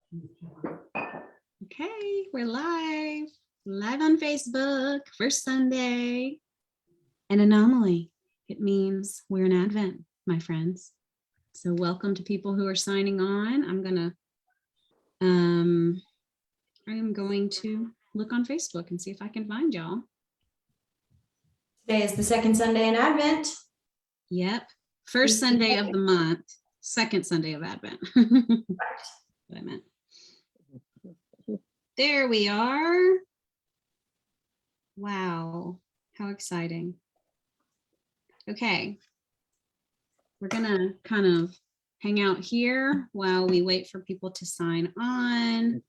Okay, we're live on Facebook, first Sunday. An anomaly. It means we're in Advent, my friends. So welcome to people who are signing on. I'm going to look on Facebook and see if I can find y'all. Today is the second Sunday in Advent. Yep. First Sunday of the month, second Sunday of Advent. What I meant. There we are. Wow, how exciting. Okay, we're gonna kind of hang out here while we wait for people to sign on.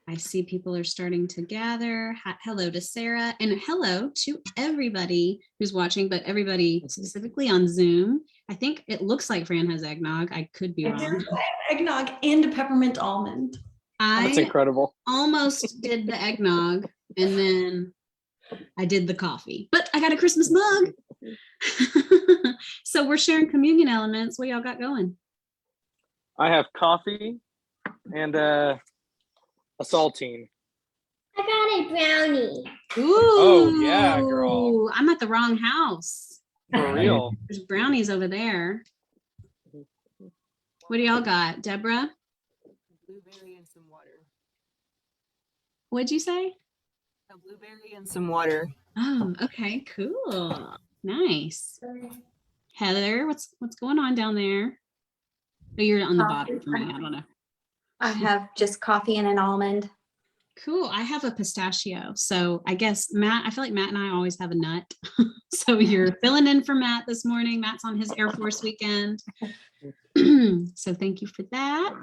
I see people are starting to gather. Hello to Sarah, and hello to everybody who's watching, but everybody specifically on Zoom. I think it looks like Fran has eggnog. I could be wrong. Eggnog and a peppermint almond. That's incredible. Almost did the eggnog, and then I did the coffee, but I got a Christmas mug. So we're sharing communion elements. What y'all got going? I have coffee and a saltine. I got a brownie. Ooh, Oh, yeah, girl. I'm at the wrong house. For real. There's brownies over there. What do y'all got, Deborah? Blueberry and some water. What'd you say? A blueberry and some water. Oh, okay, cool. Nice. Heather, what's going on down there? Oh, you're on the bottom for me. I don't know. I have just coffee and an almond. Cool. I have a pistachio. So I guess Matt, I feel like Matt and I always have a nut. So you're filling in for Matt this morning. Matt's on his Air Force weekend. So thank you for that.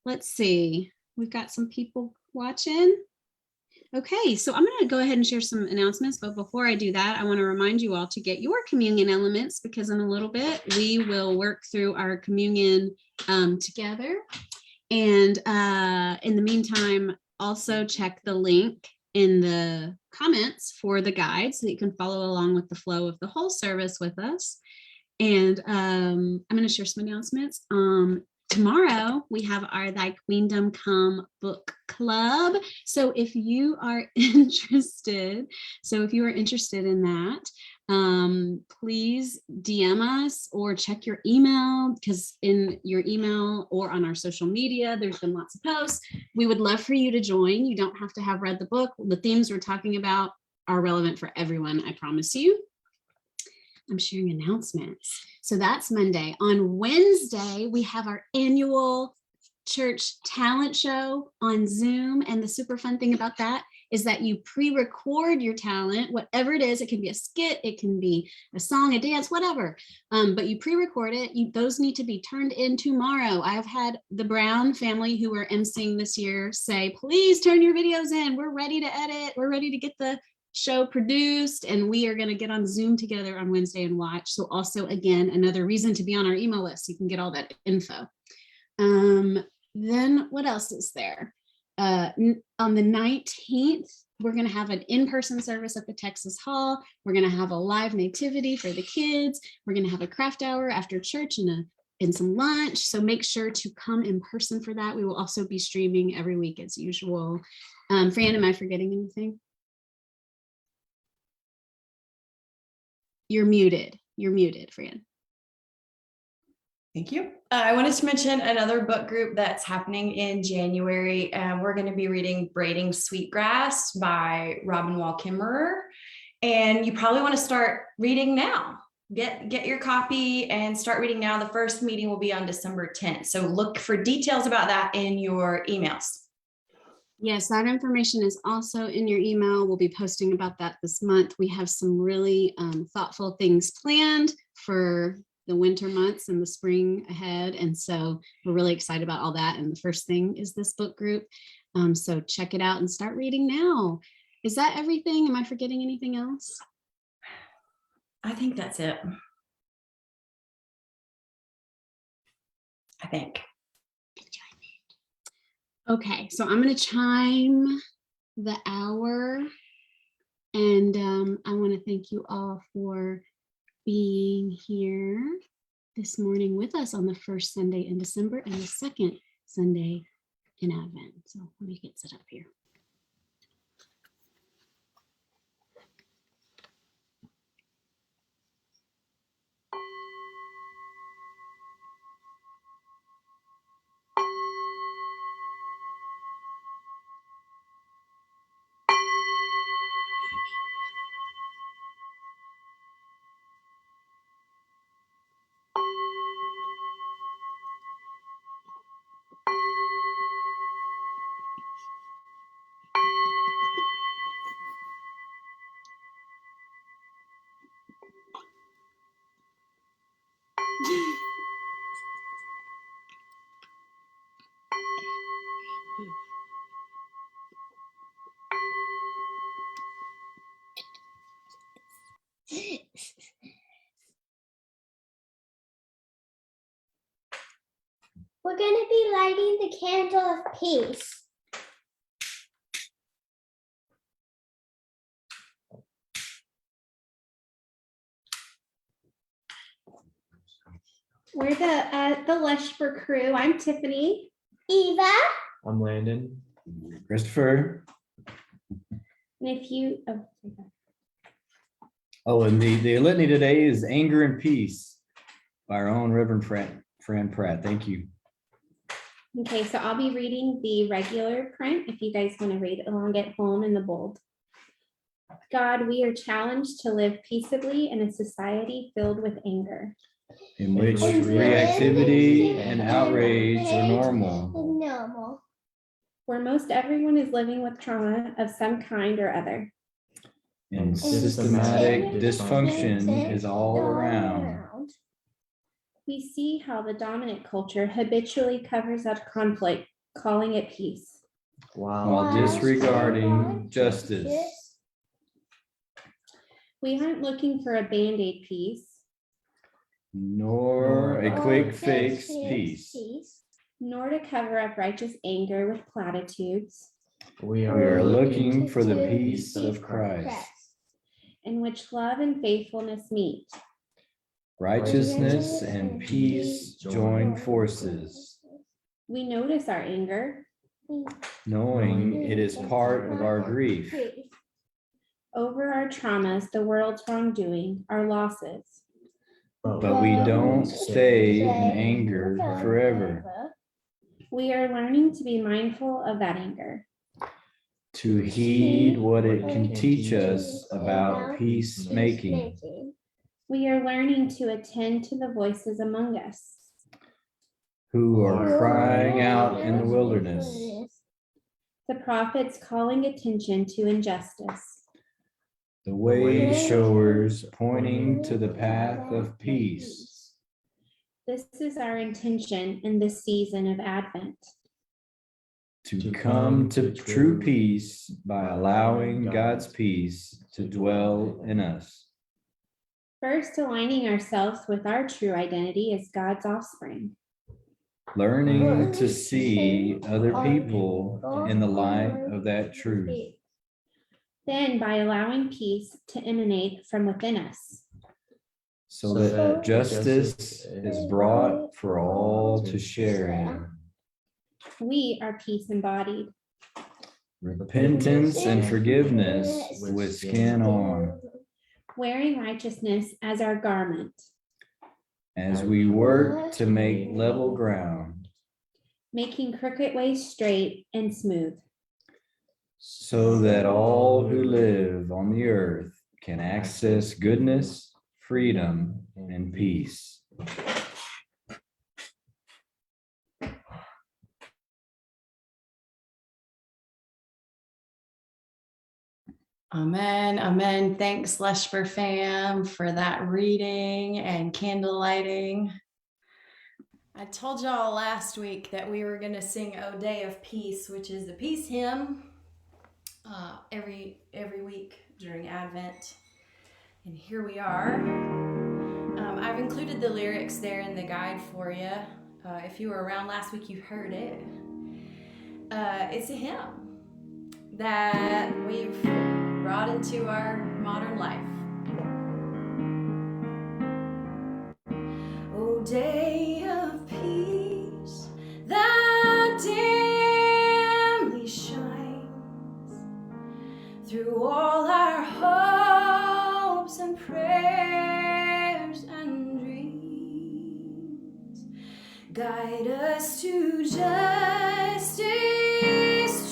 Let's see. We've got some people watching. Okay, so I'm going to go ahead and share some announcements. But before I do that, I want to remind you all to get your communion elements, because in a little bit we will work through our communion together. And in the meantime, also check the link in the comments for the guide so that you can follow along with the flow of the whole service with us. And I'm going to share some announcements. Tomorrow we have our Thy Queendom Come book club. So if you are interested in that, please DM us or check your email, because in your email or on our social media, there's been lots of posts. We would love for you to join. You don't have to have read the book. The themes we're talking about are relevant for everyone, I promise you. I'm sharing announcements. So that's Monday. On Wednesday, we have our annual church talent show on Zoom. And the super fun thing about that is that you pre-record your talent, whatever it is. It can be a skit, it can be a song, a dance, whatever. But you pre-record it. Those need to be turned in tomorrow. I've had the Brown family who are emceeing this year say, please turn your videos in. We're ready to edit. We're ready to get the show produced, and we are going to get on Zoom together on Wednesday and watch. So also, again, another reason to be on our email list. You can get all that info. Then what else is there? On the 19th, we're going to have an in-person service at the Texas Hall. We're going to have a live nativity for the kids. We're going to have a craft hour after church and some lunch. So make sure to come in person for that. We will also be streaming every week as usual. Fran, am I forgetting anything? You're muted, Fran. Thank you. I wanted to mention another book group that's happening in January. We're going to be reading Braiding, Sweetgrass by Wallkimmer. And you probably want to start reading now. Get your copy and start reading now. The first meeting will be on December 10th. So look for details about that in your emails. Yes, that information is also in your email. We'll be posting about that this month. We have some really thoughtful things planned for the winter months and the spring ahead. And so we're really excited about all that. And the first thing is this book group. So check it out and start reading now. Is that everything? Am I forgetting anything else? I think that's it. I think. Okay, so I'm going to chime the hour, and I want to thank you all for being here this morning with us on the first Sunday in December and the second Sunday in Advent. So let me get set up here. We're going to be lighting the candle of peace. We're the Leshper crew. I'm Tiffany. Eva. I'm Landon. Christopher. And if you, Oh, and the litany today is Anger and Peace by our own Reverend Fran Pratt. Thank you. okay, so I'll be reading the regular print if you guys want to read along at home in the bold. God, we are challenged to live peaceably in a society filled with anger. In which reactivity and outrage are normal. Normal. Where most everyone is living with trauma of some kind or other. And systematic dysfunction is all around. We see how the dominant culture habitually covers up conflict, calling it peace. Wow. While disregarding justice. We aren't looking for a band-aid peace, Nor a quick fix peace. nor to cover up righteous anger with platitudes, We We are looking for the peace of Christ. in which love and faithfulness meet. Righteousness and peace join forces, We notice our anger knowing it is part of our grief. over our traumas, the world's wrongdoing, our losses. But we don't stay in anger forever. We are learning to be mindful of that anger. To heed what it can teach us about peacemaking. We are learning to attend to the voices among us, Who are crying out in the wilderness. the prophets calling attention to injustice. The way showers pointing to the path of peace. This is our intention in this season of Advent. To come to true peace by allowing God's peace to dwell in us. First, aligning ourselves with our true identity as God's offspring. Learning to see other people in the light of that truth. Then, by allowing peace to emanate from within us. So that justice is brought for all to share in. We are peace embodied. Repentance and forgiveness with skin on. Wearing righteousness as our garment. As we work to make level ground. Making crooked ways straight and smooth. So that all who live on the earth can access goodness, freedom, and peace. Amen. Amen. Thanks, Leshper fam, for that reading and candle lighting. I told y'all last week that we were going to sing O Day of Peace, which is the peace hymn, every week during Advent. And here we are. I've included the lyrics there in the guide for you. If you were around last week, you heard it. It's a hymn that we've brought into our modern life. O day of peace that through all our hopes and prayers and dreams. Guide us to justice,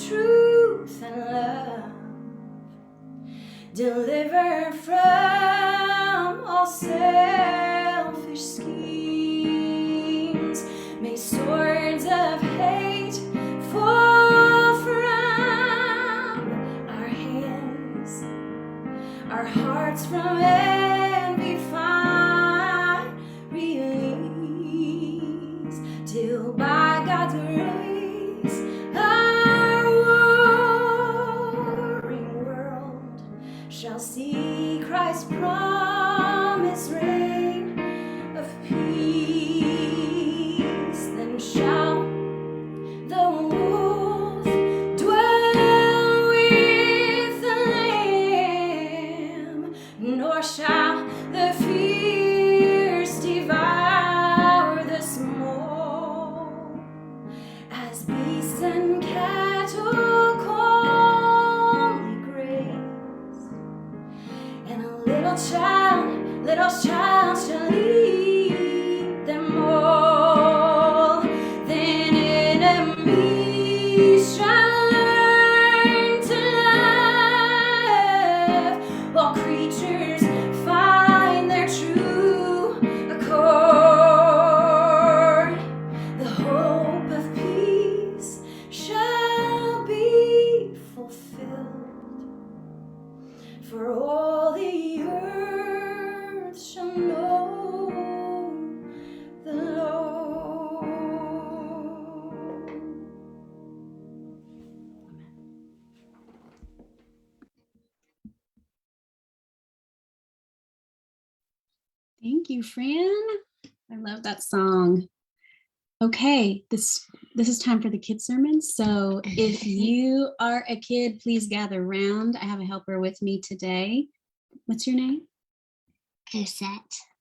truth, and love. Deliver from all selfish schemes. May swords of hate fall from our hands, our hearts from envy find release, till by God's grace our warring world shall see Christ's promised reign of peace. Then shall the wolf dwell with the lamb, nor shall the fierce devour the small. As beasts and cattle calmly graze, and a little child shall lead them all. Then enemies shall learn to love, while creatures find their true accord. The hope of peace shall be fulfilled, for all the earth shall know the Lord. Thank you, Fran. I love that song. Okay, this is time for the kid sermon. So if you are a kid, please gather round. I have a helper with me today. What's your name? Cosette.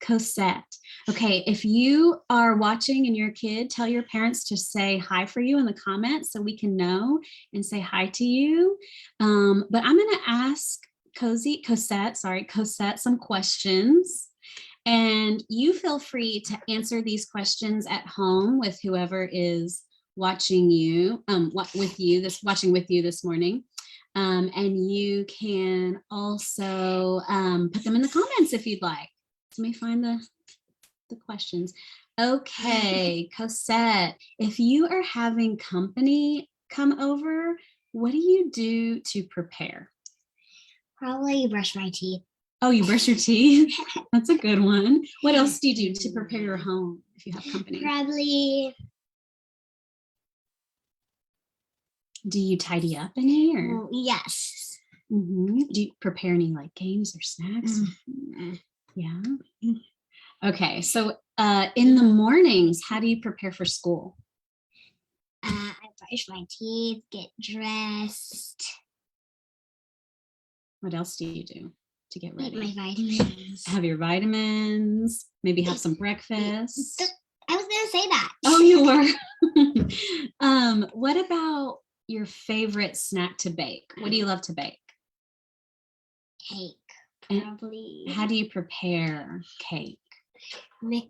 Cosette. Okay, if you are watching and you're a kid, tell your parents to say hi for you in the comments so we can know and say hi to you. But I'm going to ask Cosette some questions. And you feel free to answer these questions at home with whoever is watching you, watching with you this morning. And you can also put them in the comments if you'd like. Let me find the questions. Okay, Cosette, if you are having company come over, what do you do to prepare? Probably brush my teeth. Oh, you brush your teeth? That's a good one. What else do you do to prepare your home if you have company? Probably Do you tidy up any or? yes. Do you prepare any like games or snacks? Yeah. Okay, so in the mornings, how do you prepare for school? I brush my teeth, get dressed, What else do you do to get eat my ready? vitamins. Have your vitamins, maybe have some breakfast. I was gonna say that. Oh, you were. What about your favorite snack to bake? What do you love to bake? Cake. And Probably how do you prepare cake? mix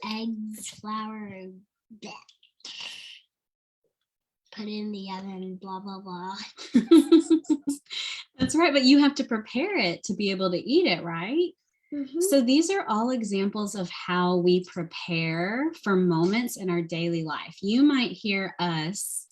eggs, flour, bleh. Put it in the oven, blah blah blah. That's right, but you have to prepare it to be able to eat it, right? So these are all examples of how we prepare for moments in our daily life. You might hear us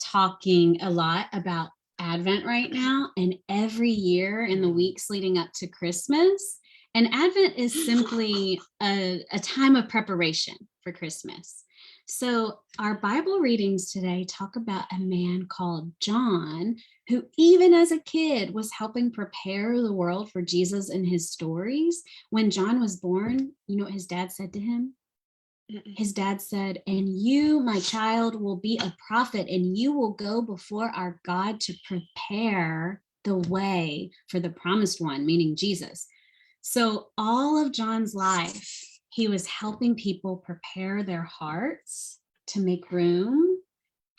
talking a lot about Advent right now, and every year in the weeks leading up to Christmas. And Advent is simply a time of preparation for Christmas. So our Bible readings today talk about a man called John, who even as a kid was helping prepare the world for Jesus in his stories. When John was born, you know what his dad said to him? His dad said, "And you, my child, will be a prophet, and you will go before our God to prepare the way for the promised one," meaning Jesus. So all of John's life, he was helping people prepare their hearts to make room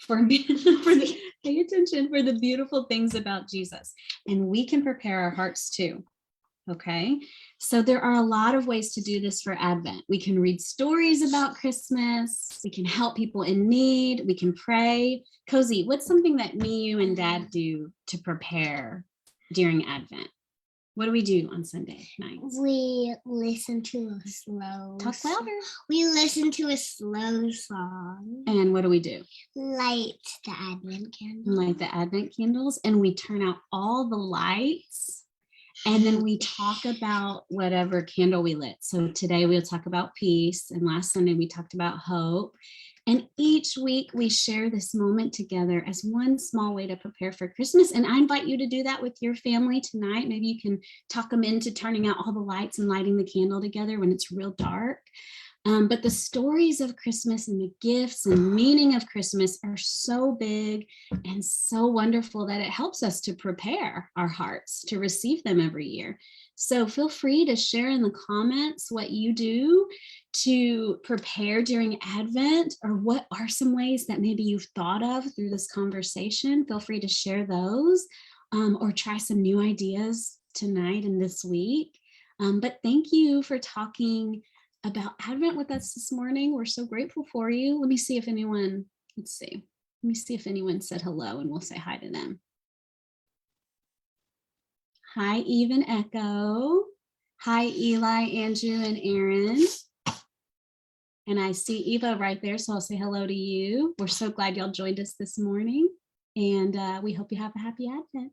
pay attention for the beautiful things about Jesus. And we can prepare our hearts too. Okay, so there are a lot of ways to do this for Advent. We can read stories about Christmas. We can help people in need. We can pray. Cozy, what's something that me, you, and Dad do to prepare during Advent? What do we do on Sunday nights? We listen to a slow. Talk louder. We listen to a slow song. And what do we do? Light the Advent candle. Light the Advent candles, and we turn out all the lights. And then we talk about whatever candle we lit. So today we'll talk about peace. And last Sunday we talked about hope. And each week we share this moment together as one small way to prepare for Christmas. And I invite you to do that with your family tonight. Maybe you can talk them into turning out all the lights and lighting the candle together when it's real dark. But the stories of Christmas and the gifts and meaning of Christmas are so big and so wonderful that it helps us to prepare our hearts to receive them every year. So feel free to share in the comments what you do to prepare during Advent, or what are some ways that maybe you've thought of through this conversation. Feel free to share those, or try some new ideas tonight and this week. But thank you for talking about Advent with us this morning. We're so grateful for you. Let me see if anyone, Let me see if anyone said hello, and we'll say hi to them. Hi, Eve and Echo. Hi, Eli, Andrew, and Aaron. And I see Eva right there, so I'll say hello to you. We're so glad y'all joined us this morning, and we hope you have a happy Advent.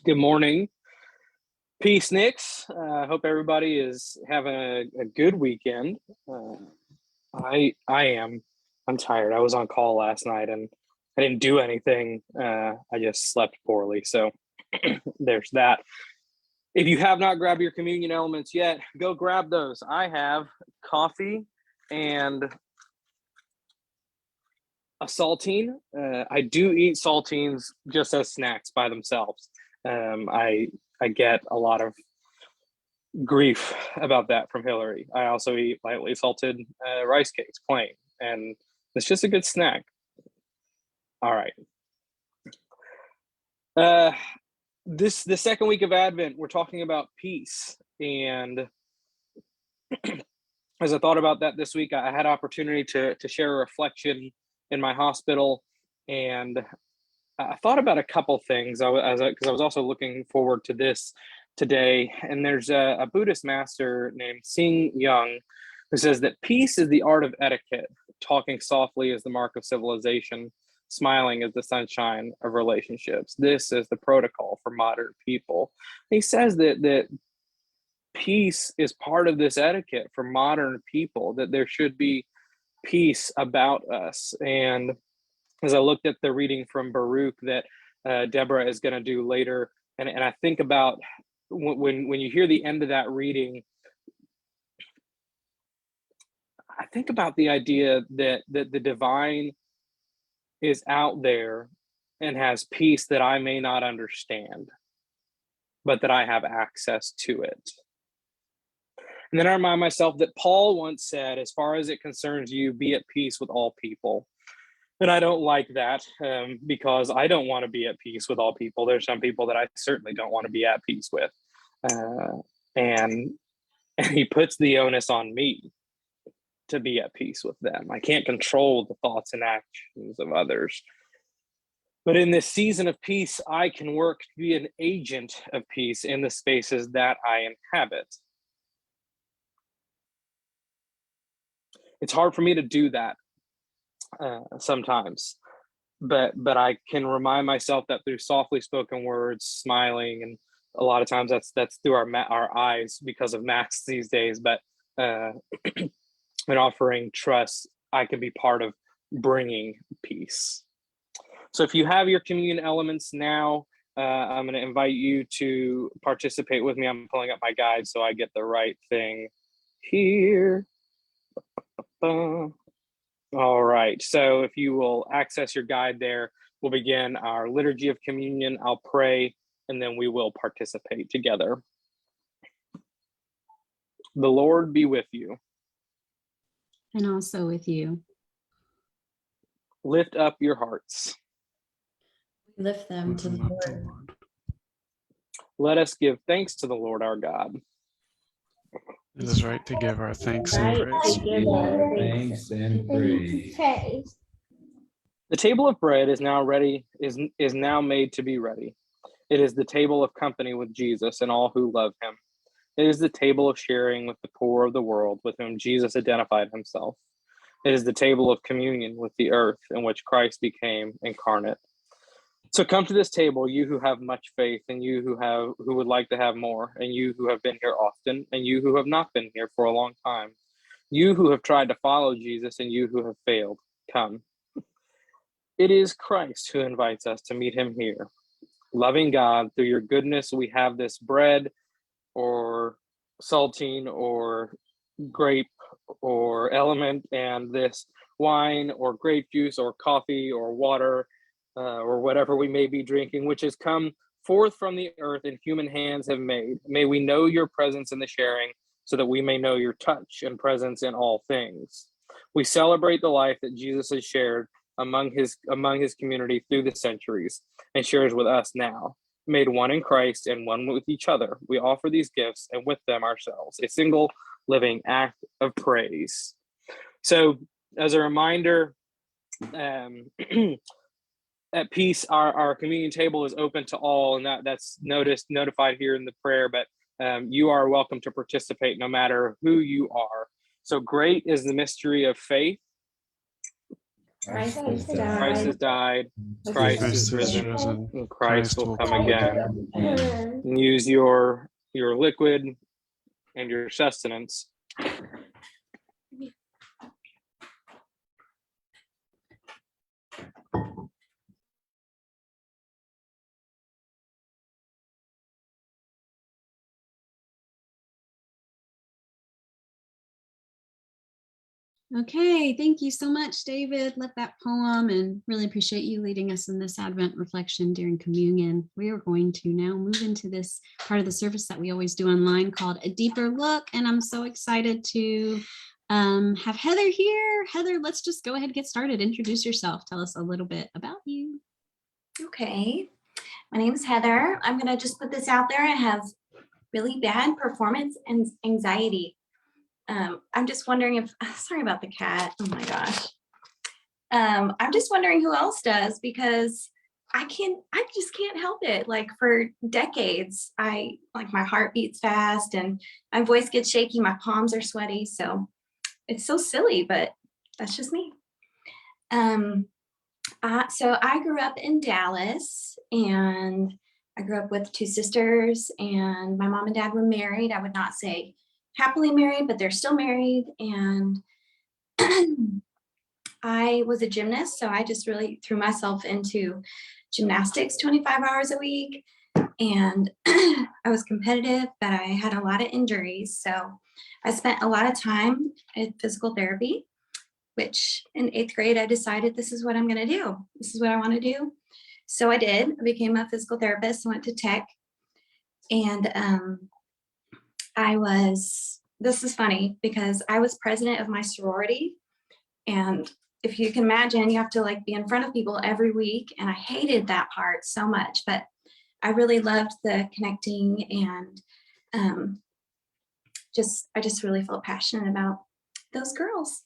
Good morning. Peace, Nicks. I hope everybody is having a good weekend. I am. I'm tired. I was on call last night and I didn't do anything. I just slept poorly. So there's that. If you have not grabbed your communion elements yet, go grab those. I have coffee and a saltine. I do eat saltines just as snacks by themselves. I get a lot of grief about that from Hillary. I also eat lightly salted rice cakes plain, and it's just a good snack. All right. The second week of Advent, we're talking about peace. And as I thought about that this week, I had opportunity to share a reflection in my hospital, and I thought about a couple things because I was also looking forward to this today. And there's a Buddhist master named Sing Young who says that peace is the art of etiquette. Talking softly is the mark of civilization. Smiling is the sunshine of relationships. This is the protocol for modern people. He says that peace is part of this etiquette for modern people, that there should be peace about us. And as I looked at the reading from Baruch that Deborah is going to do later, and I think about when you hear the end of that reading, I think about the idea that the divine is out there and has peace that I may not understand, but that I have access to it. And then I remind myself that Paul once said, as far as it concerns you, be at peace with all people. And I don't like that because I don't want to be at peace with all people. There's some people that I certainly don't want to be at peace with. And he puts the onus on me to be at peace with them. I can't control the thoughts and actions of others. But in this season of peace, I can work to be an agent of peace in the spaces that I inhabit. It's hard for me to do that sometimes, but I can remind myself that through softly spoken words, smiling, and a lot of times that's through our eyes because of masks these days, but and offering trust, I can be part of bringing peace. So if you have your communion elements now, I'm going to invite you to participate with me. I'm pulling up my guide so I get the right thing here. All right, so if you will access your guide there, we'll begin our Liturgy of Communion. I'll pray, and then we will participate together. The Lord be with you. And also with you. Lift up your hearts. Lift them to the Lord. Let us give thanks to the Lord our God. It is right to give our thanks Right and praise. to give our Thanks and praise. Praise. The table of bread is now ready, is now made to be ready. It is the table of company with Jesus and all who love him. It is the table of sharing with the poor of the world with whom Jesus identified himself. It is the table of communion with the earth in which Christ became incarnate. So come to this table, you who have much faith, and you who would like to have more, and you who have been here often, and you who have not been here for a long time, you who have tried to follow Jesus, and you who have failed. Come. It is Christ who invites us to meet him here. Loving God, through your goodness, we have this bread or saltine or grape or element, and this wine or grape juice or coffee or water or whatever we may be drinking, which has come forth from the earth and human hands have made. May we know your presence in the sharing, so that we may know your touch and presence in all things. We celebrate the life that Jesus has shared among his community through the centuries and shares with us now. Made one in Christ and one with each other, we offer these gifts and with them ourselves, a single living act of praise. So as a reminder, at peace, our communion table is open to all, and that's notified here in the prayer, but you are welcome to participate no matter who you are. So great is the mystery of faith. Christ has Christ has died, Christ is risen, and Christ will come again. And use your liquid and your sustenance. Okay, thank you so much, David. Love that poem and really appreciate you leading us in this Advent reflection during communion. We are going to now move into this part of the service that we always do online called A Deeper Look. And I'm so excited to have Heather here. Heather, let's just go ahead and get started. Introduce yourself. Tell us a little bit about you. Okay, my name is Heather. I'm gonna just put this out there. I have really bad performance and anxiety. I'm just wondering if, sorry about the cat, oh my gosh. I'm just wondering who else does, because I just can't help it. Like for decades, my heart beats fast and my voice gets shaky, my palms are sweaty. So it's so silly, but that's just me. So I grew up in Dallas, and I grew up with two sisters, and my mom and dad were married. I would not say happily married, but they're still married. And I was a gymnast, so I just really threw myself into gymnastics 25 hours a week. And I was competitive, but I had a lot of injuries. So I spent a lot of time at physical therapy, which in 8th grade, I decided this is what I'm going to do. This is what I want to do. So I did. I became a physical therapist. I went to Tech. And this is funny because I was president of my sorority. And if you can imagine, you have to like be in front of people every week. And I hated that part so much, but I really loved the connecting, and I just really felt passionate about those girls.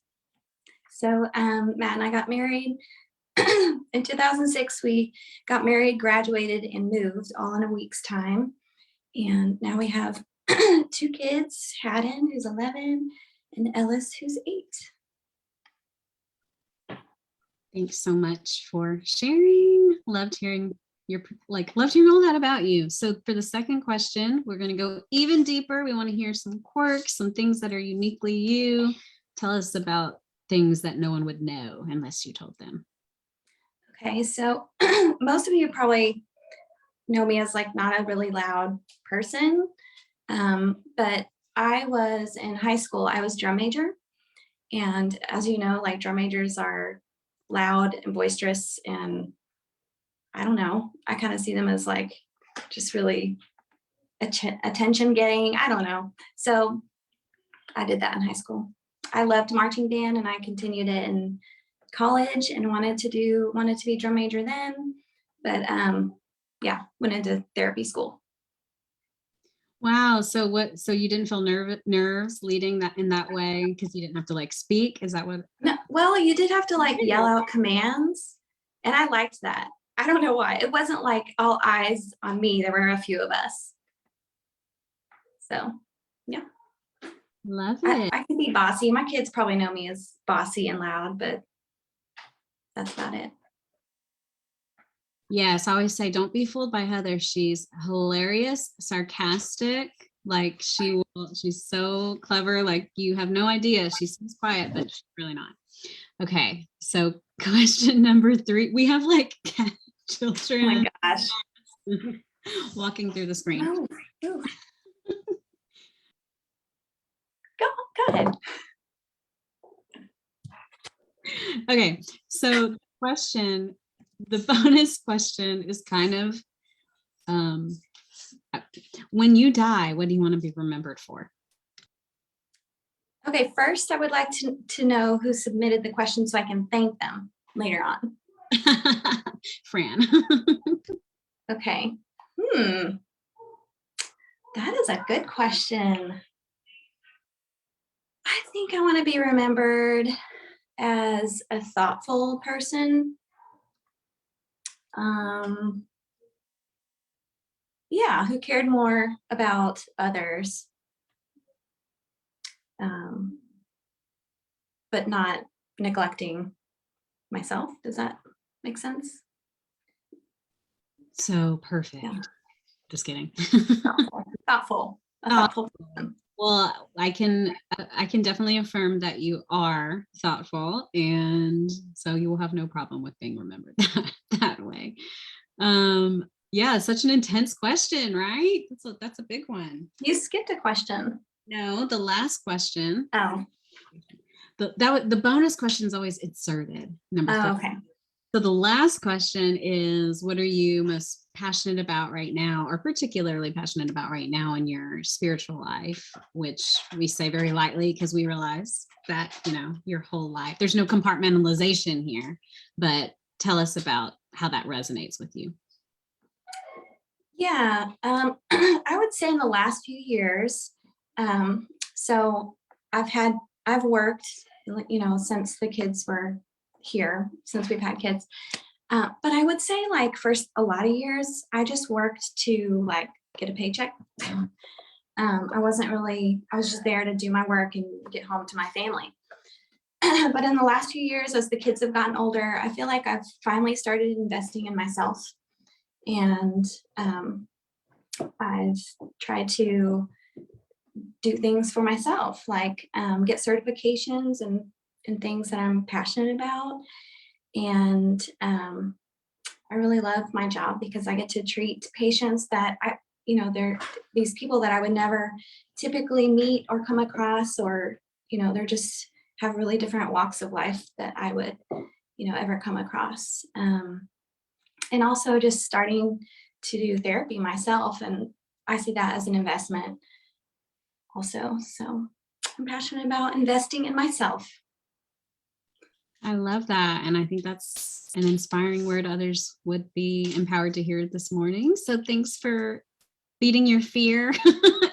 So Matt and I got married in 2006. We got married, graduated, and moved all in a week's time. And now we have 2 kids, Haddon, who's 11, and Ellis, who's 8. Thanks so much for sharing. Loved hearing all that about you. So for the second question, we're going to go even deeper. We want to hear some quirks, some things that are uniquely you. Tell us about things that no one would know unless you told them. Okay, so most of you probably know me as like not a really loud person, but I was in high school, I was drum major. And as you know, like drum majors are loud and boisterous, and I don't know, I kind of see them as like just really attention getting. I don't know. So I did that in high school. I loved marching band, and I continued it in college and wanted to be drum major then, but yeah, went into therapy school. Wow. So you didn't feel nerves leading that in that way because you didn't have to like speak? Is that what? No, well, you did have to like yell out commands, and I liked that. I don't know why. It wasn't like all eyes on me. There were a few of us. So yeah. Love it. I can be bossy. My kids probably know me as bossy and loud, but that's about it. Yes, I always say, don't be fooled by Heather. She's hilarious, sarcastic. Like she's so clever. Like you have no idea. She seems quiet, but she's really not. Okay, so question number 3. We have like children. Oh my gosh. Walking through the screen. Oh, oh. Go ahead. Okay, so the bonus question is kind of, when you die, what do you want to be remembered for? Okay, first I would like to know who submitted the question so I can thank them later on. Fran. Okay. That is a good question. I think I want to be remembered as a thoughtful person. Yeah, who cared more about others, but not neglecting myself. Does that make sense? So perfect. Yeah. Just kidding. Thoughtful. A thoughtful person. Well, I can definitely affirm that you are thoughtful, and so you will have no problem with being remembered that way. Yeah, such an intense question, right? That's a big one. You skipped a question. No, the last question. Oh. The bonus question is always inserted. Number 3. Okay. So the last question is, what are you most passionate about right now, or particularly passionate about right now in your spiritual life, which we say very lightly because we realize that, your whole life, there's no compartmentalization here, but tell us about how that resonates with you. Yeah, I would say in the last few years, so I've worked, since the kids were here, since we've had kids. But I would say like first a lot of years, I just worked to like get a paycheck. I was just there to do my work and get home to my family. But in the last few years, as the kids have gotten older, I feel like I've finally started investing in myself. And I've tried to do things for myself, like get certifications and things that I'm passionate about. And I really love my job because I get to treat patients that they're these people that I would never typically meet or come across, or, they're just have really different walks of life that I would, ever come across. And also just starting to do therapy myself. And I see that as an investment also. So I'm passionate about investing in myself. I love that. And I think that's an inspiring word others would be empowered to hear this morning. So thanks for beating your fear.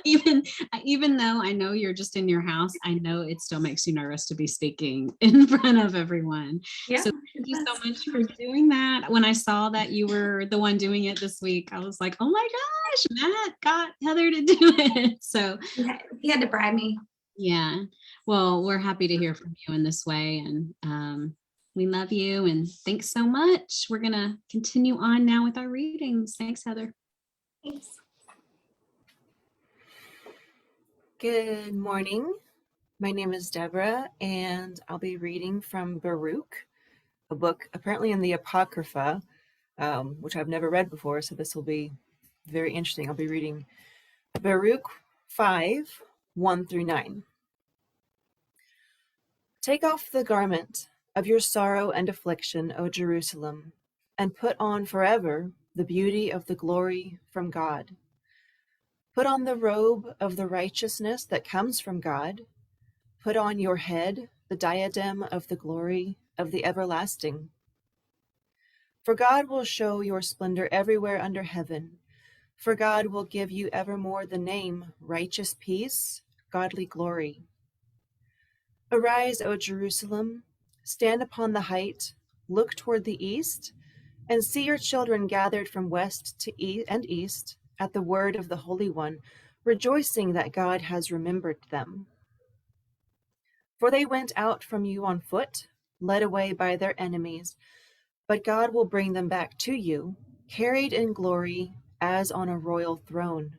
Even though I know you're just in your house, I know it still makes you nervous to be speaking in front of everyone. Yeah, so thank you so much for doing that. When I saw that you were the one doing it this week, I was like, oh my gosh, Matt got Heather to do it. So he had to bribe me. Yeah. Well, we're happy to hear from you in this way. And we love you. And thanks so much. We're going to continue on now with our readings. Thanks, Heather. Thanks. Good morning. My name is Deborah, and I'll be reading from Baruch, a book apparently in the Apocrypha, which I've never read before, so this will be very interesting. I'll be reading Baruch 5, 1 through 9. Take off the garment of your sorrow and affliction, O Jerusalem, and put on forever the beauty of the glory from God. Put on the robe of the righteousness that comes from God. Put on your head the diadem of the glory of the everlasting. For God will show your splendor everywhere under heaven. For God will give you evermore the name righteous peace, godly glory. Arise, O Jerusalem, stand upon the height, look toward the east, and see your children gathered from west to east at the word of the Holy One, rejoicing that God has remembered them. For they went out from you on foot, led away by their enemies, but God will bring them back to you, carried in glory as on a royal throne.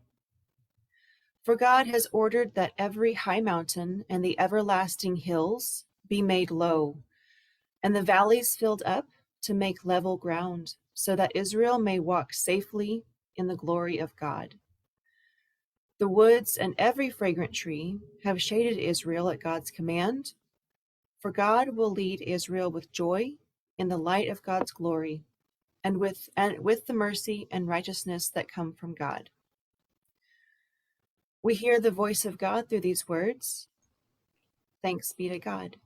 For God has ordered that every high mountain and the everlasting hills be made low, and the valleys filled up to make level ground, so that Israel may walk safely in the glory of God. The woods and every fragrant tree have shaded Israel at God's command, for God will lead Israel with joy in the light of God's glory, and with the mercy and righteousness that come from God. We hear the voice of God through these words. Thanks be to God.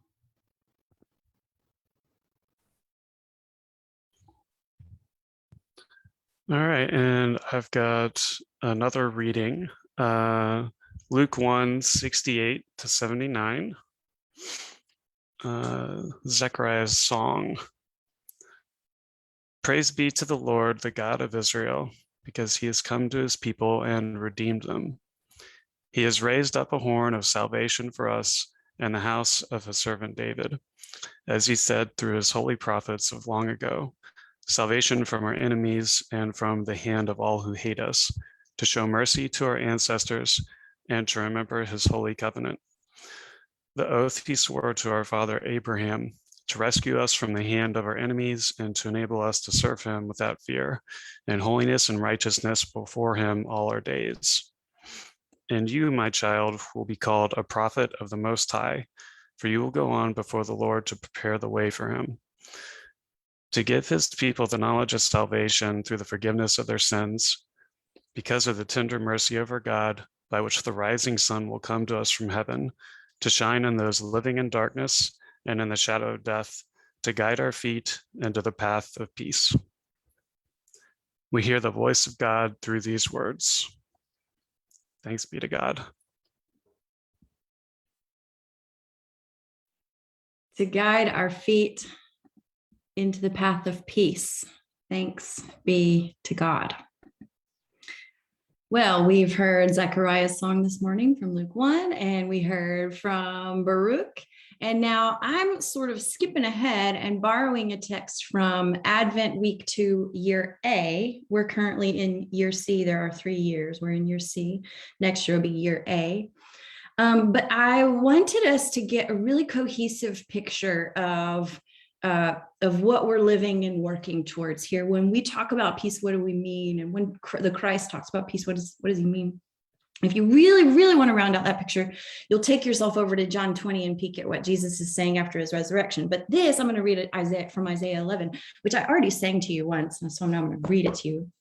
All right, and I've got another reading, Luke 1:68 to 79, Zechariah's song. Praise be to the Lord, the God of Israel, because he has come to his people and redeemed them. He has raised up a horn of salvation for us and the house of his servant David, as he said through his holy prophets of long ago, salvation from our enemies and from the hand of all who hate us, to show mercy to our ancestors and to remember his holy covenant. The oath he swore to our father Abraham, to rescue us from the hand of our enemies and to enable us to serve him without fear, in holiness and righteousness before him all our days. And you, my child, will be called a prophet of the Most High, for you will go on before the Lord to prepare the way for him, to give his people the knowledge of salvation through the forgiveness of their sins, because of the tender mercy of our God, by which the rising sun will come to us from heaven, to shine on those living in darkness and in the shadow of death, to guide our feet into the path of peace. We hear the voice of God through these words. Thanks be to God. To guide our feet into the path of peace. Thanks be to God. Well, we've heard Zechariah's song this morning from Luke 1, and we heard from Baruch. And now I'm sort of skipping ahead and borrowing a text from Advent Week 2, Year A. We're currently in Year C. There are 3 years. We're in Year C. Next year will be Year A. But I wanted us to get a really cohesive picture of what we're living and working towards here. When we talk about peace, what do we mean? And when the Christ talks about peace, what does he mean? If you really, really want to round out that picture, you'll take yourself over to John 20 and peek at what Jesus is saying after his resurrection. But this, I'm going to read it from Isaiah 11, which I already sang to you once. And so now I'm going to read it to you.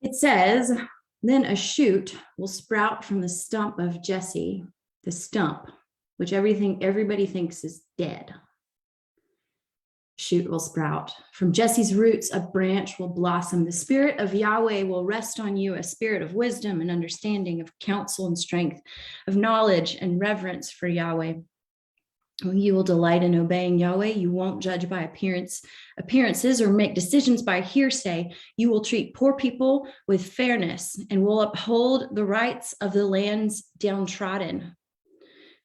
It says, then a shoot will sprout from the stump of Jesse, the stump, which everybody thinks is dead. Shoot will sprout. From Jesse's roots, a branch will blossom. The spirit of Yahweh will rest on you, a spirit of wisdom and understanding, of counsel and strength, of knowledge and reverence for Yahweh. You will delight in obeying Yahweh. You won't judge by appearances or make decisions by hearsay. You will treat poor people with fairness and will uphold the rights of the land's downtrodden.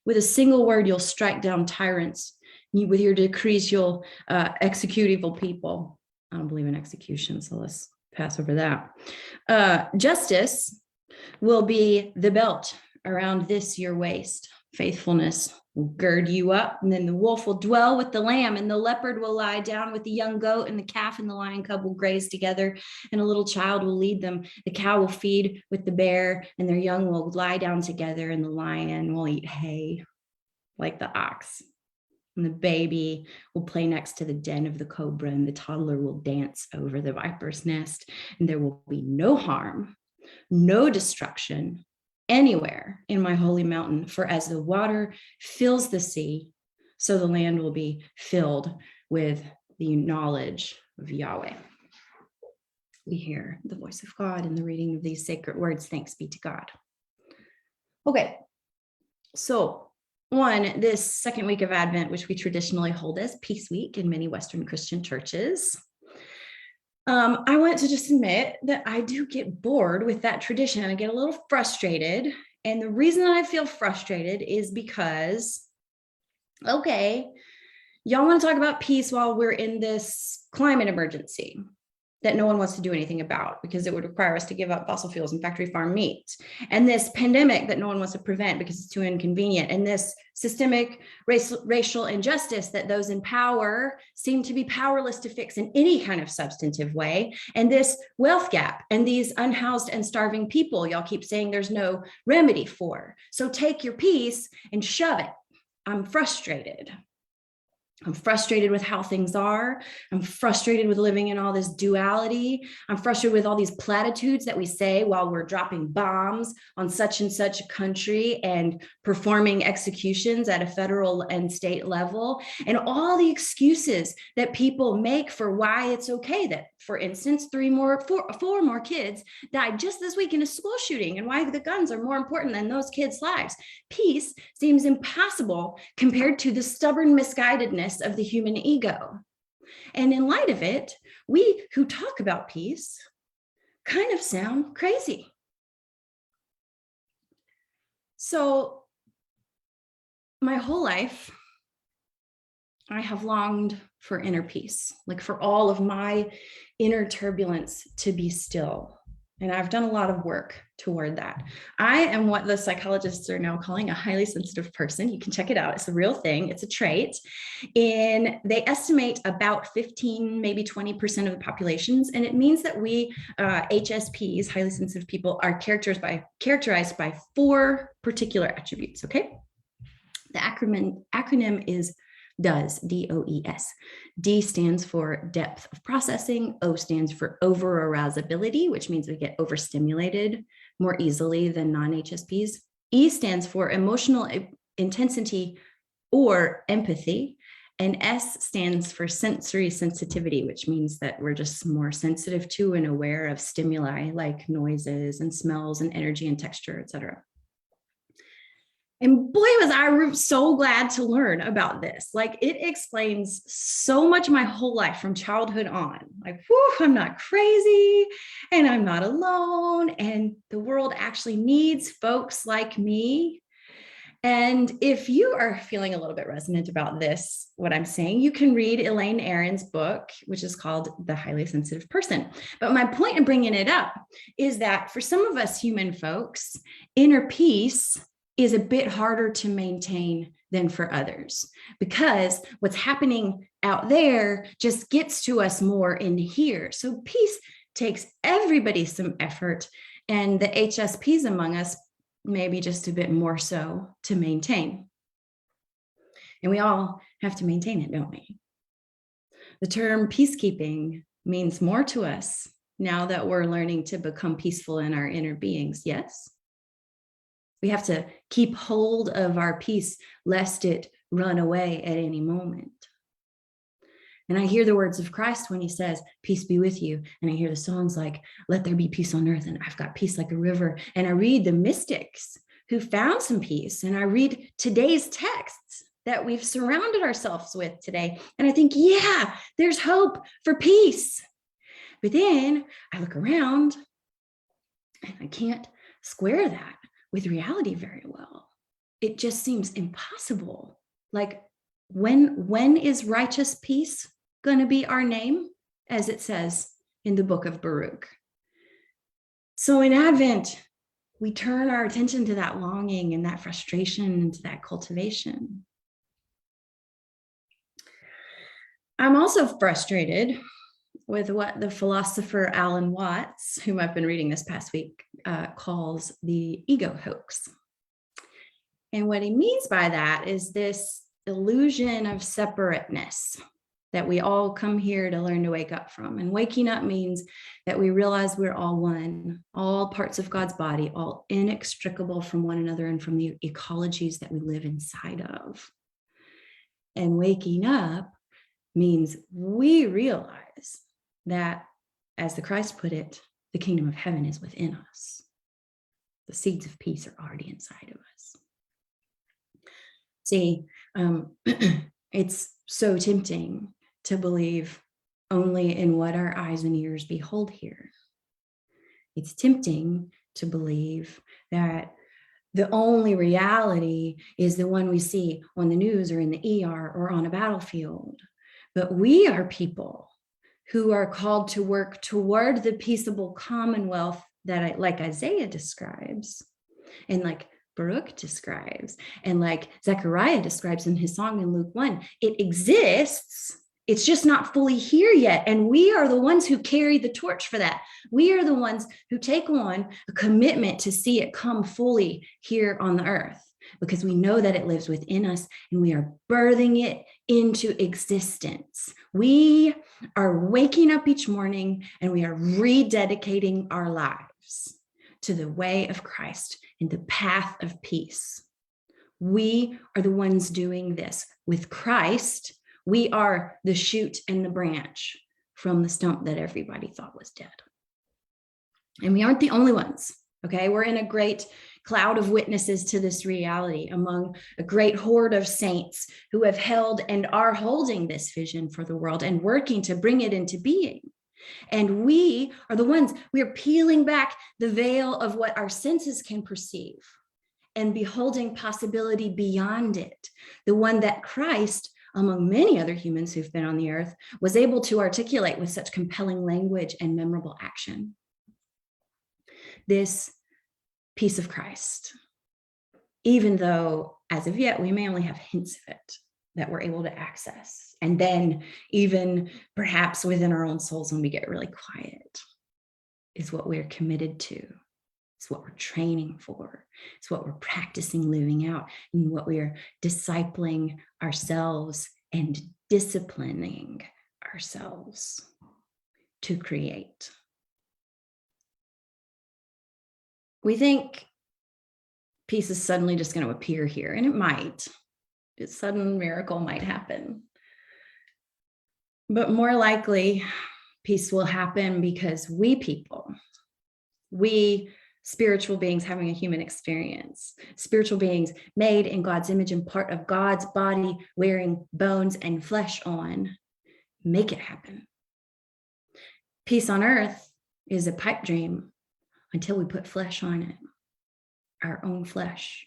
With a single word, you'll strike down tyrants. With your decrees, you'll execute evil people. I don't believe in execution, so let's pass over that. Justice will be the belt around this your waist. Faithfulness will gird you up, and then the wolf will dwell with the lamb, and the leopard will lie down with the young goat, and the calf and the lion cub will graze together, and a little child will lead them. The cow will feed with the bear, and their young will lie down together, and the lion will eat hay like the ox. And the baby will play next to the den of the cobra, and the toddler will dance over the viper's nest. And there will be no harm, no destruction anywhere in my holy mountain. For as the water fills the sea, so the land will be filled with the knowledge of Yahweh. We hear the voice of God in the reading of these sacred words. Thanks be to God. Okay, so this second week of Advent, which we traditionally hold as Peace Week in many Western Christian churches, I want to just admit that I do get bored with that tradition. I get a little frustrated. And the reason I feel frustrated is because, okay, y'all want to talk about peace while we're in this climate emergency that no one wants to do anything about because it would require us to give up fossil fuels and factory farm meat, and this pandemic that no one wants to prevent because it's too inconvenient, and this systemic racial injustice that those in power seem to be powerless to fix in any kind of substantive way, and this wealth gap and these unhoused and starving people y'all keep saying there's no remedy for. So take your peace and shove it. I'm frustrated. I'm frustrated with how things are. I'm frustrated with living in all this duality. I'm frustrated with all these platitudes that we say while we're dropping bombs on such and such a country and performing executions at a federal and state level, and all the excuses that people make for why it's okay that, for instance, four more kids died just this week in a school shooting, and why the guns are more important than those kids' lives. Peace seems impossible compared to the stubborn misguidedness of the human ego. And in light of it, we who talk about peace kind of sound crazy. So my whole life, I have longed for inner peace, like for all of my inner turbulence to be still. And I've done a lot of work toward that. I am what the psychologists are now calling a highly sensitive person. You can check it out. It's a real thing. It's a trait. And they estimate about 15, maybe 20% of the populations. And it means that we HSPs, highly sensitive people, are characterized by 4 particular attributes, okay? The acronym is DOES, D-O-E-S. D stands for depth of processing. O stands for over-arousability, which means we get overstimulated more easily than non-HSPs. E stands for emotional intensity or empathy. And S stands for sensory sensitivity, which means that we're just more sensitive to and aware of stimuli like noises and smells and energy and texture, etc. And boy, was I so glad to learn about this. Like, it explains so much of my whole life from childhood on. Like, whew, I'm not crazy and I'm not alone. And the world actually needs folks like me. And if you are feeling a little bit resonant about this, what I'm saying, you can read Elaine Aron's book, which is called The Highly Sensitive Person. But my point in bringing it up is that for some of us human folks, inner peace is a bit harder to maintain than for others, because what's happening out there just gets to us more in here. So peace takes everybody some effort, and the HSPs among us maybe just a bit more so to maintain. And we all have to maintain it, don't we? The term peacekeeping means more to us now that we're learning to become peaceful in our inner beings, yes? We have to keep hold of our peace lest it run away at any moment. And I hear the words of Christ when he says, peace be with you. And I hear the songs like, let there be peace on earth, and I've got peace like a river. And I read the mystics who found some peace. And I read today's texts that we've surrounded ourselves with today. And I think, yeah, there's hope for peace. But then I look around and I can't square that with reality very well. It just seems impossible. Like, when is righteous peace going to be our name, as it says in the book of Baruch? So in Advent, we turn our attention to that longing and that frustration and to that cultivation. I'm also frustrated with what the philosopher Alan Watts, whom I've been reading this past week, calls the ego hoax. And what he means by that is this illusion of separateness that we all come here to learn to wake up from. And waking up means that we realize we're all one, all parts of God's body, all inextricable from one another and from the ecologies that we live inside of. And waking up means we realize that, as the Christ put it, the kingdom of heaven is within us. The seeds of peace are already inside of us. See, it's so tempting to believe only in what our eyes and ears behold here. It's tempting to believe that the only reality is the one we see on the news or in the ER or on a battlefield. But we are people who are called to work toward the peaceable commonwealth that, like Isaiah describes, and like Baruch describes, and like Zechariah describes in his song in Luke 1. It exists. It's just not fully here yet. And we are the ones who carry the torch for that. We are the ones who take on a commitment to see it come fully here on the earth, because we know that it lives within us and we are birthing it into existence. We are waking up each morning and we are rededicating our lives to the way of Christ and the path of peace. We are the ones doing this. With Christ, we are the shoot and the branch from the stump that everybody thought was dead. And we aren't the only ones, okay? We're in a great cloud of witnesses to this reality among a great horde of saints who have held and are holding this vision for the world and working to bring it into being. And we are the ones, we are peeling back the veil of what our senses can perceive and beholding possibility beyond it, the one that Christ, among many other humans who've been on the earth, was able to articulate with such compelling language and memorable action. This peace of Christ, even though as of yet we may only have hints of it that we're able to access, and then even perhaps within our own souls when we get really quiet, is what we're committed to. It's what we're training for. It's what we're practicing living out, and what we are discipling ourselves and disciplining ourselves to create. We think peace is suddenly just going to appear here, and it might. A sudden miracle might happen. But more likely, peace will happen because we people, we spiritual beings having a human experience, spiritual beings made in God's image and part of God's body, wearing bones and flesh on, make it happen. Peace on earth is a pipe dream until we put flesh on it, our own flesh,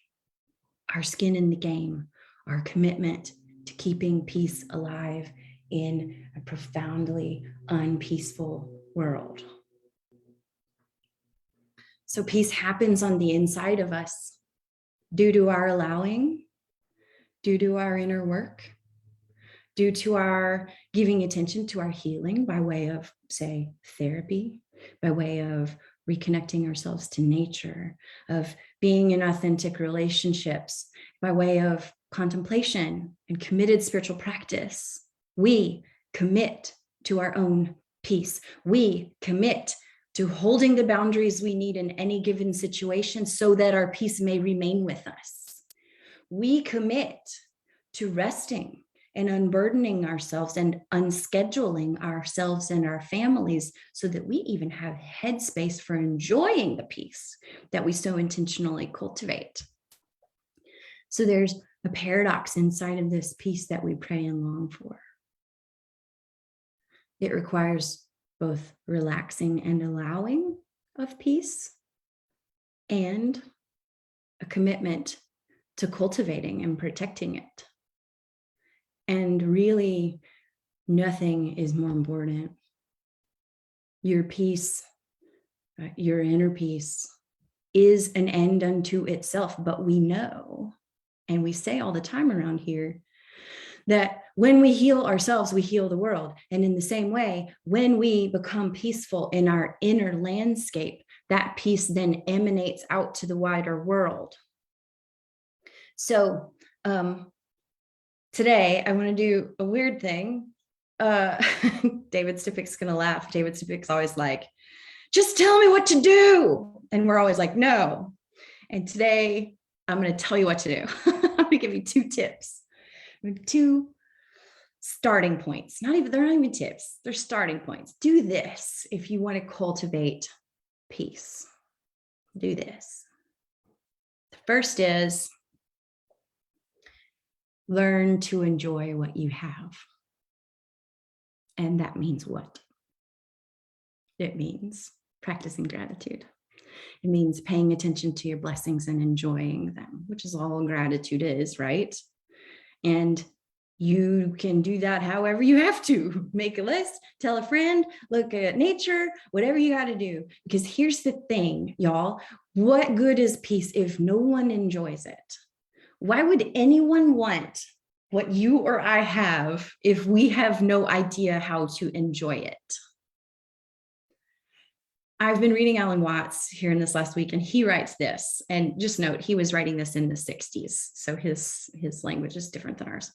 our skin in the game, our commitment to keeping peace alive in a profoundly unpeaceful world. So peace happens on the inside of us due to our allowing, due to our inner work, due to our giving attention to our healing by way of, say, therapy, by way of reconnecting ourselves to nature, of being in authentic relationships, by way of contemplation and committed spiritual practice. We commit to our own peace. We commit to holding the boundaries we need in any given situation so that our peace may remain with us. We commit to resting and unburdening ourselves and unscheduling ourselves and our families so that we even have headspace for enjoying the peace that we so intentionally cultivate. So there's a paradox inside of this peace that we pray and long for. It requires both relaxing and allowing of peace and a commitment to cultivating and protecting it. And really, nothing is more important. Your peace, your inner peace, is an end unto itself, but we know, and we say all the time around here, that when we heal ourselves, we heal the world. And in the same way, when we become peaceful in our inner landscape, that peace then emanates out to the wider world. So today I want to do a weird thing. David Stipik's going to laugh. David Stipik's always like, just tell me what to do. And we're always like, no. And today I'm going to tell you what to do. I'm going to give you 2 tips. 2 starting points. They're not even tips. They're starting points. Do this if you want to cultivate peace. Do this. The first is learn to enjoy what you have. And that means what? It means practicing gratitude. It means paying attention to your blessings and enjoying them, which is all gratitude is, right? And you can do that however you have to. Make a list, tell a friend, look at nature, whatever you got to do. Because here's the thing, y'all. What good is peace if no one enjoys it? Why would anyone want what you or I have if we have no idea how to enjoy it? I've been reading Alan Watts here in this last week, and he writes this. And just note, he was writing this in the 60s. So his language is different than ours.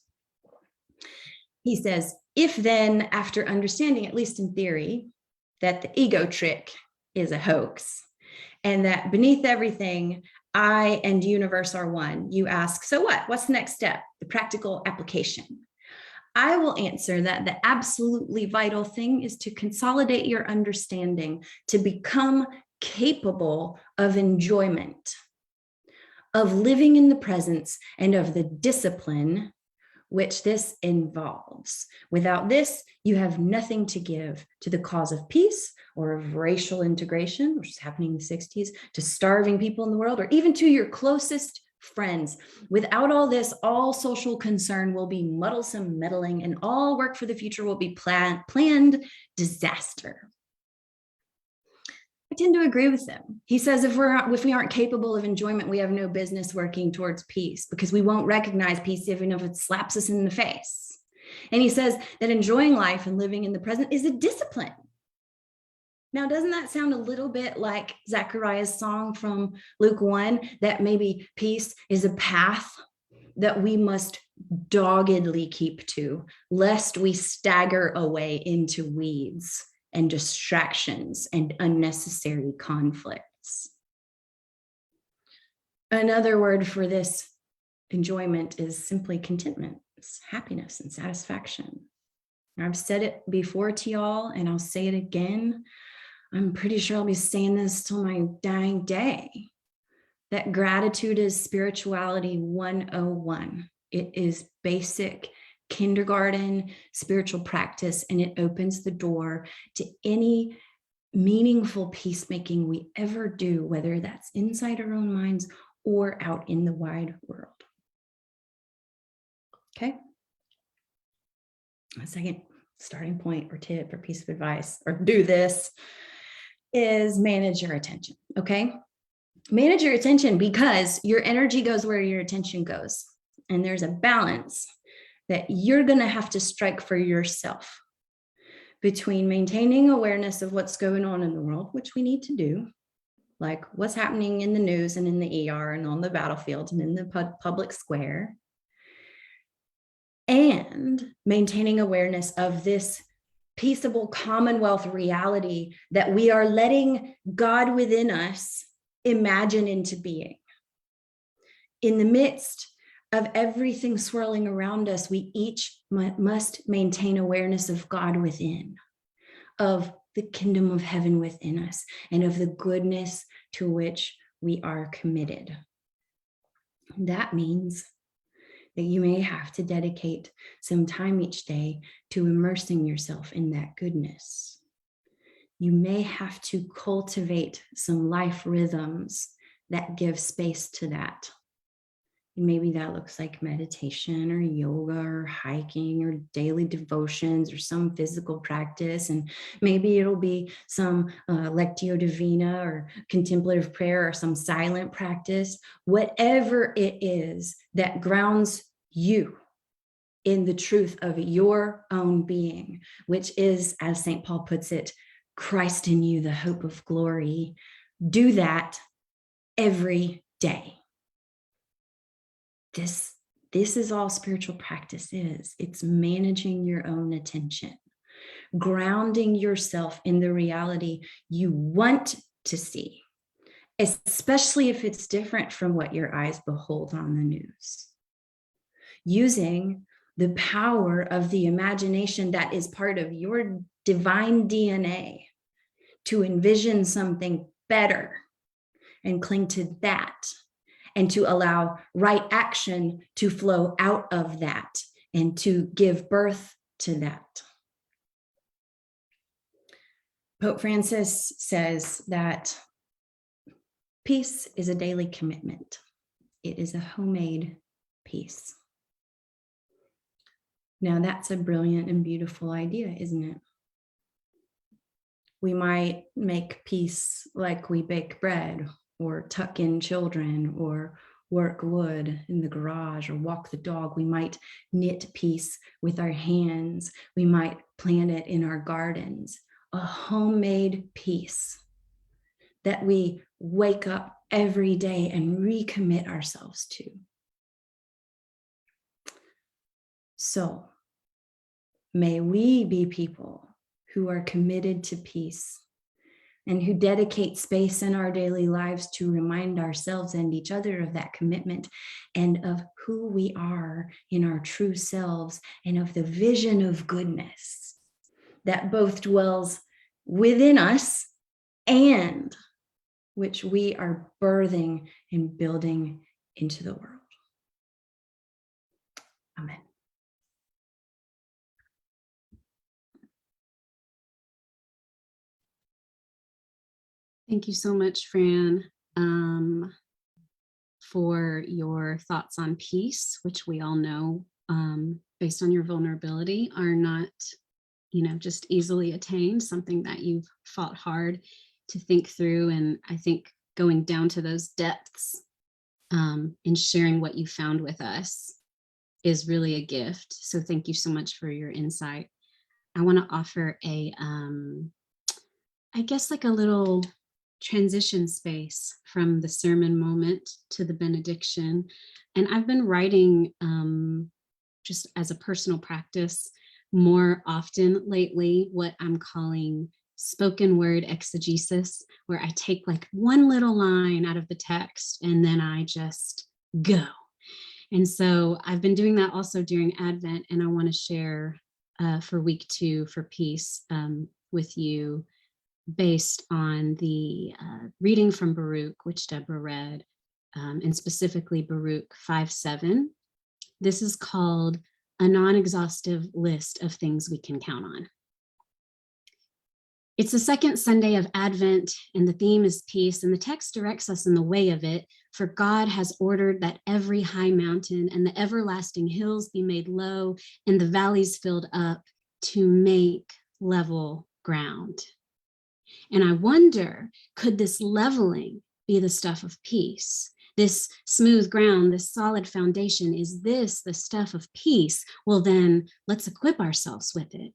He says, if then, after understanding, at least in theory, that the ego trick is a hoax, and that beneath everything, I and universe are one, you ask, so what? What's the next step? The practical application. I will answer that the absolutely vital thing is to consolidate your understanding, to become capable of enjoyment, of living in the presence, and of the discipline which this involves. Without this, you have nothing to give to the cause of peace or of racial integration, which is happening in the 60s, to starving people in the world, or even to your closest friends. Without all this, all social concern will be muddlesome meddling, and all work for the future will be planned disaster. I tend to agree with him. He says if we aren't capable of enjoyment, we have no business working towards peace, because we won't recognize peace even if it slaps us in the face. And he says that enjoying life and living in the present is a discipline. Now, doesn't that sound a little bit like Zechariah's song from Luke 1, that maybe peace is a path that we must doggedly keep to, lest we stagger away into weeds and distractions and unnecessary conflicts? Another word for this enjoyment is simply contentment. It's happiness and satisfaction. I've said it before to y'all, and I'll say it again. I'm pretty sure I'll be saying this till my dying day, that gratitude is spirituality 101. It is basic kindergarten spiritual practice, and it opens the door to any meaningful peacemaking we ever do, whether that's inside our own minds or out in the wide world. Okay. A second starting point or tip or piece of advice, or do this, is manage your attention. Okay. Manage your attention, because your energy goes where your attention goes. And there's a balance that you're going to have to strike for yourself between maintaining awareness of what's going on in the world, which we need to do, like what's happening in the news and in the ER and on the battlefield and in the public square, and maintaining awareness of this peaceable commonwealth reality that we are letting God within us imagine into being. In the midst of everything swirling around us, we each must maintain awareness of God within, of the kingdom of heaven within us, and of the goodness to which we are committed. That means that you may have to dedicate some time each day to immersing yourself in that goodness. You may have to cultivate some life rhythms that give space to that. Maybe that looks like meditation or yoga or hiking or daily devotions or some physical practice. And maybe it'll be some Lectio Divina or contemplative prayer or some silent practice. Whatever it is that grounds you in the truth of your own being, which is, as St. Paul puts it, Christ in you, the hope of glory. Do that every day. This This is all spiritual practice is. It's managing your own attention, grounding yourself in the reality you want to see, especially if it's different from what your eyes behold on the news. Using the power of the imagination that is part of your divine DNA to envision something better and cling to that, and to allow right action to flow out of that and to give birth to that. Pope Francis says that peace is a daily commitment. It is a homemade peace. Now that's a brilliant and beautiful idea, isn't it? We might make peace like we bake bread, or tuck in children, or work wood in the garage, or walk the dog. We might knit peace with our hands. We might plant it in our gardens. A homemade peace that we wake up every day and recommit ourselves to. So may we be people who are committed to peace and who dedicate space in our daily lives to remind ourselves and each other of that commitment and of who we are in our true selves and of the vision of goodness that both dwells within us and which we are birthing and building into the world. Amen. Thank you so much, Fran, for your thoughts on peace, which we all know, based on your vulnerability, are not, just easily attained, something that you've fought hard to think through. And I think going down to those depths and sharing what you found with us is really a gift. So thank you so much for your insight. I want to offer a, I guess like a little transition space from the sermon moment to the benediction. And I've been writing just as a personal practice more often lately, what I'm calling spoken word exegesis, where I take like one little line out of the text and then I just go. And so I've been doing that also during Advent, and I want to share for week 2 for peace with you, based on the reading from Baruch, which Deborah read, and specifically Baruch 5:7. This is called a non-exhaustive list of things we can count on. It's the second Sunday of Advent, and the theme is peace, and the text directs us in the way of it. For God has ordered that every high mountain and the everlasting hills be made low, and the valleys filled up, to make level ground. And I wonder, could this leveling be the stuff of peace? This smooth ground, this solid foundation, is this the stuff of peace? Well, then let's equip ourselves with it.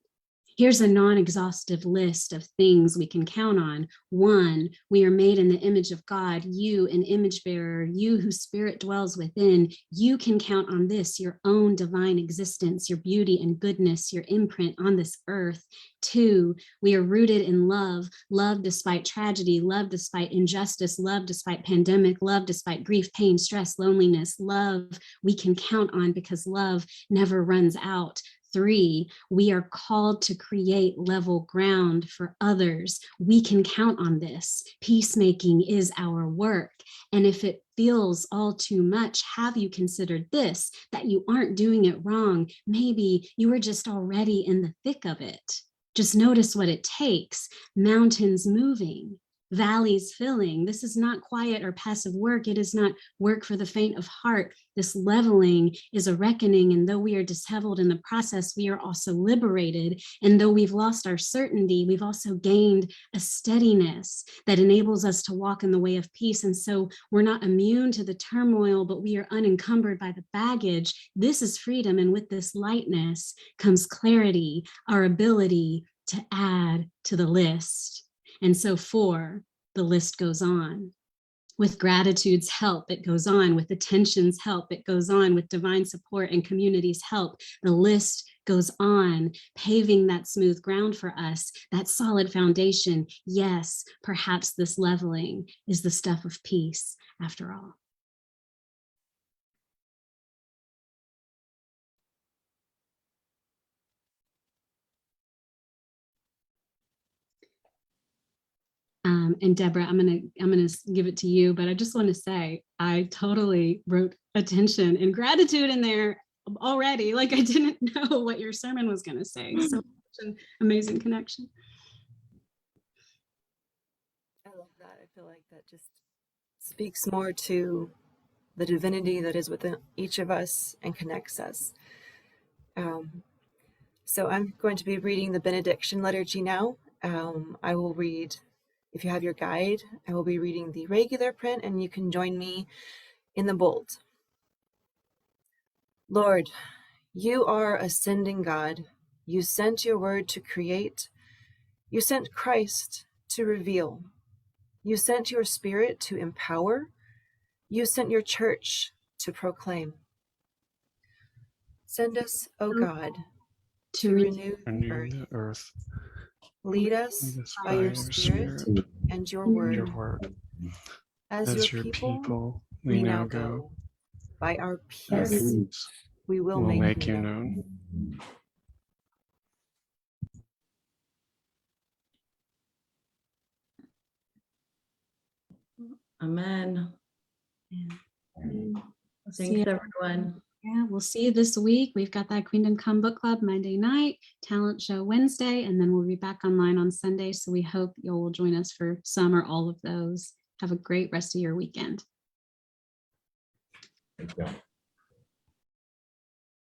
Here's a non-exhaustive list of things we can count on. 1, we are made in the image of God. You, an image bearer, you whose spirit dwells within, you can count on this, your own divine existence, your beauty and goodness, your imprint on this earth. 2, we are rooted in love, love despite tragedy, love despite injustice, love despite pandemic, love despite grief, pain, stress, loneliness, love we can count on because love never runs out. 3, we are called to create level ground for others. We can count on this. Peacemaking is our work. And if it feels all too much, have you considered this, that you aren't doing it wrong? Maybe you were just already in the thick of it. Just notice what it takes. Mountains moving, valleys filling. This is not quiet or passive work. It is not work for the faint of heart. This leveling is a reckoning, and though we are disheveled in the process, we are also liberated. And though we've lost our certainty, we've also gained a steadiness that enables us to walk in the way of peace. And so we're not immune to the turmoil, but we are unencumbered by the baggage. This is freedom, and with this lightness comes clarity, our ability to add to the list. And so 4, the list goes on. With gratitude's help, it goes on. With attention's help, it goes on. With divine support and community's help, the list goes on, paving that smooth ground for us, that solid foundation. Yes, perhaps this leveling is the stuff of peace after all. And Deborah, I'm gonna give it to you, but I just want to say I totally wrote attention and gratitude in there already. Like I didn't know what your sermon was gonna say. So such an amazing connection. I love that. I feel like that just speaks more to the divinity that is within each of us and connects us. So I'm going to be reading the Benediction Liturgy now. I will read, if you have your guide, I will be reading the regular print and you can join me in the bold. Lord, you are ascending God. You sent your word to create. You sent Christ to reveal. You sent your spirit to empower. You sent your church to proclaim. Send us, O God, to renew the earth. The earth. Lead us by your spirit and your word. As your people, we now go. By our peace, we will make you known. Amen. See Thanks, everyone. Yeah, we'll see you this week. We've got that Queendom Come Book Club Monday night, talent show Wednesday, and then we'll be back online on Sunday. So we hope you will join us for some or all of those. Have a great rest of your weekend. Thank you.